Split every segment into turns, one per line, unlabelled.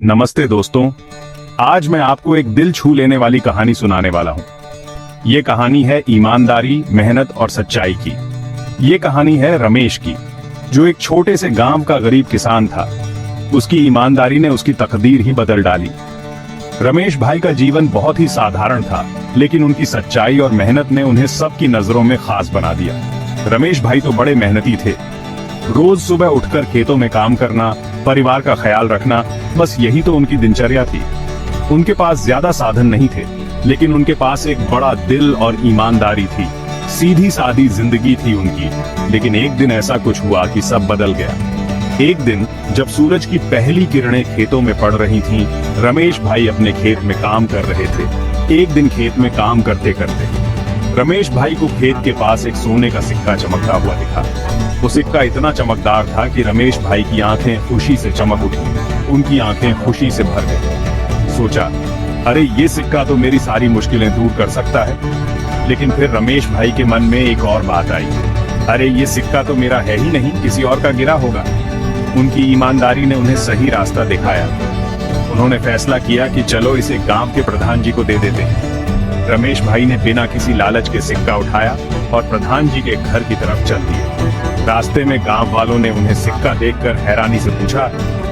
नमस्ते दोस्तों, आज मैं आपको एक दिल छू लेने वाली कहानी सुनाने वाला हूँ। ये कहानी है ईमानदारी, मेहनत और सच्चाई की। ये कहानी है रमेश की, जो एक छोटे से गांव का गरीब किसान था। उसकी ईमानदारी ने उसकी तकदीर ही बदल डाली। रमेश भाई का जीवन बहुत ही साधारण था, लेकिन उनकी सच्चाई और मेहनत ने उन्हें सबकी नजरों में खास बना दिया। रमेश भाई तो बड़े मेहनती थे। रोज सुबह उठकर खेतों में काम करना, परिवार का ख्याल रखना, बस यही तो उनकी दिनचर्या थी। उनके पास ज्यादा साधन नहीं थे, लेकिन उनके पास एक बड़ा दिल और ईमानदारी थी। सीधी सादी जिंदगी थी उनकी। लेकिन एक दिन ऐसा कुछ हुआ कि सब बदल गया। एक दिन जब सूरज की पहली किरणें खेतों में पड़ रही थीं, रमेश भाई अपने खेत में काम कर रहे थे। एक दिन खेत में काम करते करते रमेश भाई को खेत के पास एक सोने का सिक्का चमकता हुआ दिखा। वो सिक्का इतना चमकदार था कि रमेश भाई की आंखें खुशी से चमक उठी। उनकी आंखें खुशी से भर गईं। सोचा, अरे ये सिक्का तो मेरी सारी मुश्किलें दूर कर सकता है। लेकिन फिर रमेश भाई के मन में एक और बात आई। अरे ये सिक्का तो मेरा है ही नहीं, किसी और का गिरा होगा। उनकी ईमानदारी ने उन्हें सही रास्ता दिखाया। उन्होंने फैसला किया कि चलो इसे गांव के प्रधान जी को दे देते हैं। रमेश भाई ने बिना किसी लालच के सिक्का उठाया और प्रधान जी के घर की तरफ चल दिए। रास्ते में गांव वालों ने उन्हें सिक्का देखकर हैरानी से पूछा,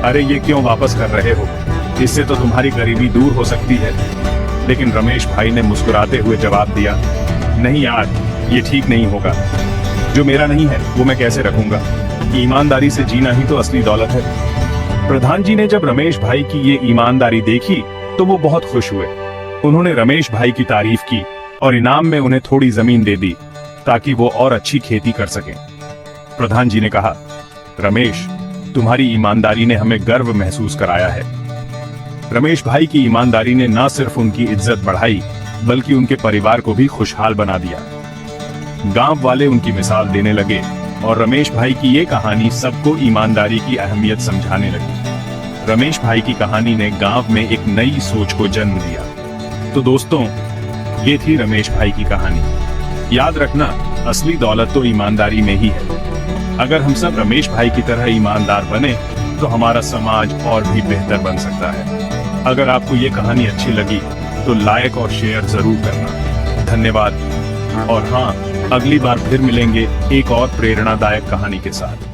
अरे ये क्यों वापस कर रहे हो? इससे तो तुम्हारी गरीबी दूर हो सकती है। लेकिन रमेश भाई ने मुस्कुराते हुए जवाब दिया, नहीं यार, ये ठीक नहीं होगा। जो मेरा नहीं है वो मैं कैसे रखूंगा? ईमानदारी से जीना ही तो असली दौलत है। प्रधान जी ने जब रमेश भाई की ये ईमानदारी देखी तो वो बहुत खुश हुए। उन्होंने रमेश भाई की तारीफ की और इनाम में उन्हें थोड़ी जमीन दे दी ताकि वो और अच्छी खेती कर सकें। प्रधान जी ने कहा, रमेश, तुम्हारी ईमानदारी ने हमें गर्व महसूस कराया है। रमेश भाई की ईमानदारी ने न सिर्फ उनकी इज्जत बढ़ाई, बल्कि उनके परिवार को भी खुशहाल बना दिया। गांव वाले उनकी मिसाल देने लगे और रमेश भाई की ये कहानी सबको ईमानदारी की अहमियत समझाने लगी। रमेश भाई की कहानी ने गांव में एक नई सोच को जन्म दिया। तो दोस्तों, ये थी रमेश भाई की कहानी। याद रखना, असली दौलत तो ईमानदारी में ही है। अगर हम सब रमेश भाई की तरह ईमानदार बने तो हमारा समाज और भी बेहतर बन सकता है। अगर आपको ये कहानी अच्छी लगी तो लाइक और शेयर जरूर करना। धन्यवाद। और हाँ, अगली बार फिर मिलेंगे एक और प्रेरणादायक कहानी के साथ।